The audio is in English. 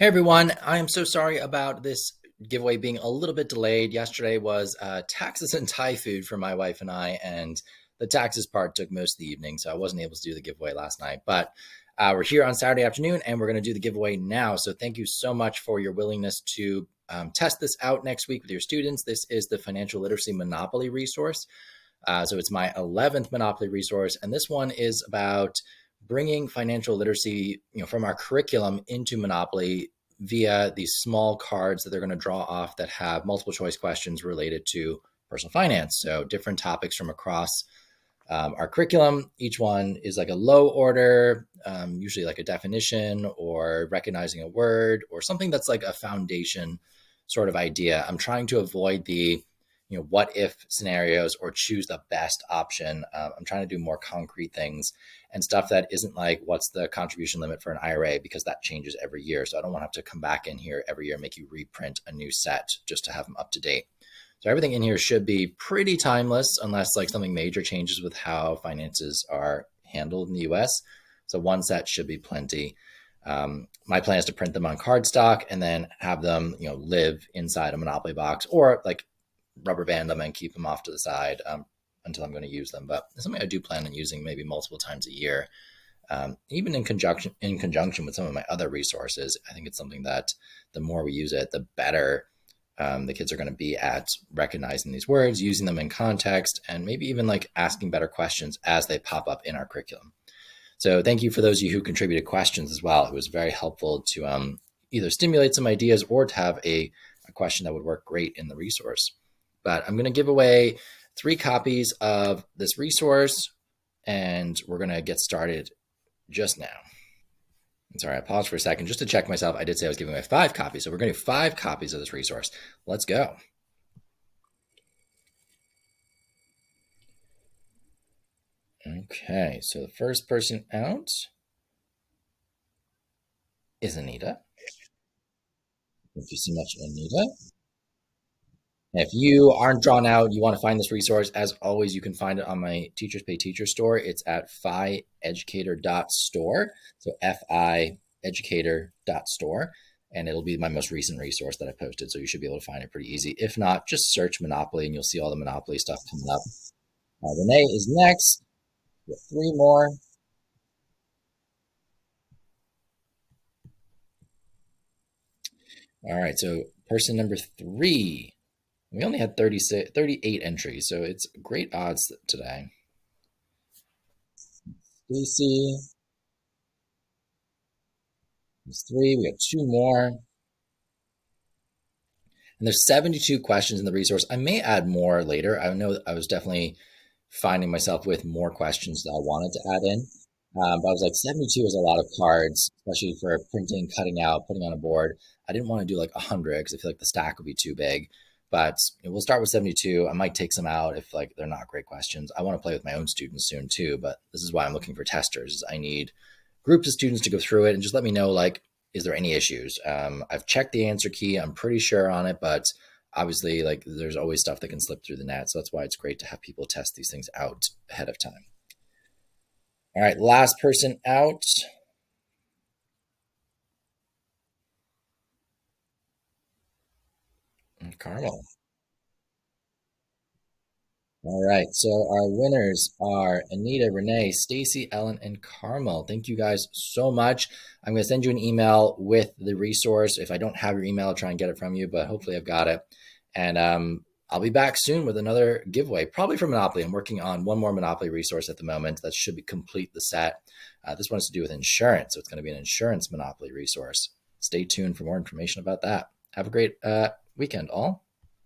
Hey everyone, I am so sorry about this giveaway being a little bit delayed. Yesterday was taxes and Thai food for my wife and I, and the taxes part took most of the evening, so I wasn't able to do the giveaway last night. But we're here on Saturday afternoon, and we're going to do the giveaway now. So thank you so much for your willingness to test this out next week with your students. This is the Financial Literacy Monopoly resource. So it's my 11th Monopoly resource, and this one is about bringing financial literacy, from our curriculum into Monopoly via these small cards that they're going to draw off that have multiple choice questions related to personal finance. So different topics from across our curriculum. Each one is like a low order, usually like a definition or recognizing a word or something that's like a foundation sort of idea. I'm trying to avoid the what if scenarios or choose the best option. I'm trying to do more concrete things and stuff that isn't like what's the contribution limit for an IRA, because that changes every year. So I don't want to have to come back in here every year and make you reprint a new set just to have them up to date. So everything in here should be pretty timeless unless like something major changes with how finances are handled in the US. So one set should be plenty. My plan is to print them on cardstock and then have them, live inside a Monopoly box, or like rubber band them and keep them off to the side until I'm going to use them. But it's something I do plan on using maybe multiple times a year, even in conjunction with some of my other resources. I think it's something that the more we use it, the better the kids are going to be at recognizing these words, using them in context, and maybe even like asking better questions as they pop up in our curriculum. So thank you for those of you who contributed questions as well. It was very helpful to either stimulate some ideas or to have a question that would work great in the resource. But I'm going to give away 3 copies of this resource, and we're going to get started just now. I'm sorry, I paused for a second just to check myself. I did say I was giving away 5 copies, so we're going to do 5 copies of this resource. Let's go. Okay, so the first person out is Anita. Thank you so much, Anita. If you aren't drawn out, you want to find this resource, as always, you can find it on my Teachers Pay Teacher store. It's at fieducator.store. So fieducator.store. And it'll be my most recent resource that I posted. So you should be able to find it pretty easy. If not, just search Monopoly and you'll see all the Monopoly stuff coming up. Renee is next. We have 3 more. All right. So person number 3. We only had 38 entries, so it's great odds today. Stacy. There's 3. We got 2 more. And there's 72 questions in the resource. I may add more later. I know I was definitely finding myself with more questions that I wanted to add in. But I was like, 72 is a lot of cards, especially for printing, cutting out, putting on a board. I didn't want to do like 100 because I feel like the stack would be too big. But we'll start with 72. I might take some out if like they're not great questions. I want to play with my own students soon too, but this is why I'm looking for testers. I need groups of students to go through it and just let me know, like, is there any issues? I've checked the answer key. I'm pretty sure on it, but obviously like there's always stuff that can slip through the net. So that's why it's great to have people test these things out ahead of time. All right, last person out. Carmel. All right, so our winners are Anita, Renee, Stacy, Ellen, and Carmel. Thank you guys so much. I'm going to send you an email with the resource. If I don't have your email, I'll try and get it from you, but hopefully I've got it. And I'll be back soon with another giveaway, probably for Monopoly. I'm working on one more Monopoly resource at the moment that should be complete the set. This one has to do with insurance, so it's going to be an insurance Monopoly resource. Stay tuned for more information about that. Have a great weekend, all.